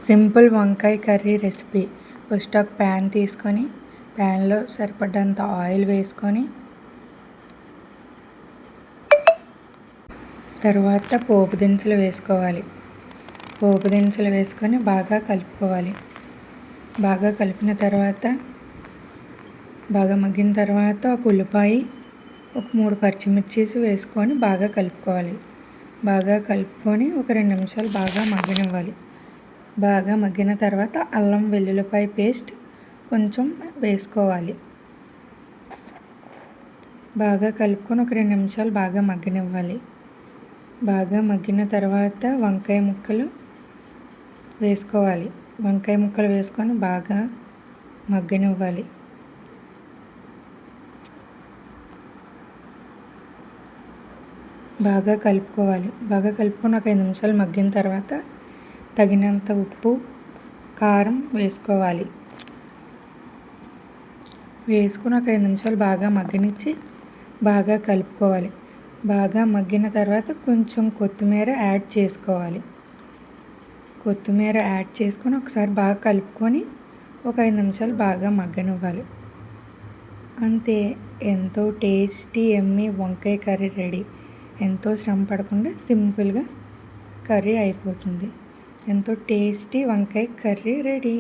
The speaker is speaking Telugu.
సింపుల్ వంకాయ కర్రీ రెసిపీ. ఫస్ట్ ఒక ప్యాన్ తీసుకొని ప్యాన్లో సరిపడ్డంత ఆయిల్ వేసుకొని తర్వాత పోపు దినుసులు వేసుకోవాలి. పోపు దినుసులు వేసుకొని బాగా కలుపుకోవాలి. బాగా కలిపిన తర్వాత బాగా మగ్గిన తర్వాత ఒక ఉల్లిపాయ, ఒక 3 పచ్చిమిర్చీస్ వేసుకొని బాగా కలుపుకోవాలి. బాగా కలుపుకొని ఒక 2 నిమిషాలు బాగా మగ్గనివ్వాలి. బాగా మగ్గిన తర్వాత అల్లం వెల్లుల్లిపాయ పేస్ట్ కొంచెం వేసుకోవాలి. బాగా కలుపుకొని ఒక 2 నిమిషాలు బాగా మగ్గనివ్వాలి. బాగా మగ్గిన తర్వాత వంకాయ ముక్కలు వేసుకోవాలి. వంకాయ ముక్కలు వేసుకొని బాగా మగ్గనివ్వాలి. బాగా కలుపుకోవాలి. బాగా కలుపుకొని ఒక 5 నిమిషాలు మగ్గిన తర్వాత తగినంత ఉప్పు, కారం వేసుకోవాలి. వేసుకొని ఒక 5 నిమిషాలు బాగా మగ్గనిచ్చి బాగా కలుపుకోవాలి. బాగా మగ్గిన తర్వాత కొంచెం కొత్తిమీర యాడ్ చేసుకోవాలి. కొత్తిమీర యాడ్ చేసుకొని ఒకసారి బాగా కలుపుకొని ఒక 5 నిమిషాలు బాగా మగ్గనివ్వాలి. అంతే, ఎంతో టేస్టీ యమ్మీ వంకాయ కర్రీ రెడీ. ఎంతో శ్రమ పడకుండా సింపుల్గా కర్రీ అయిపోతుంది. ఎంతో టేస్టీ వంకాయ కర్రీ రెడీ.